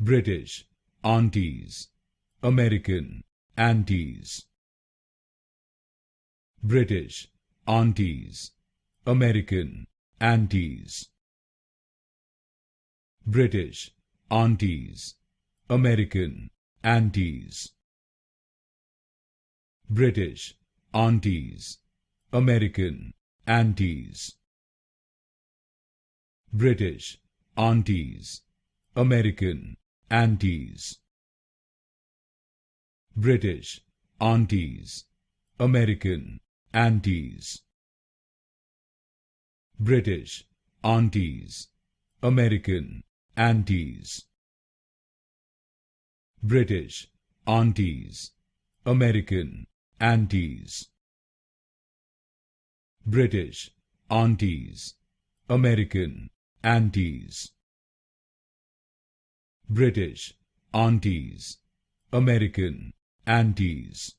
British, Aunties, American, Aunties. British, Aunties, American, Aunties. British, Aunties, American, Aunties. British, Aunties, American, Aunties. British, Aunties, American, Aunties. British, Aunties, American, Aunties. British, Aunties, American, Aunties. British, Aunties, American, Aunties. British, Aunties, American, Aunties. British, Aunties, American, Aunties.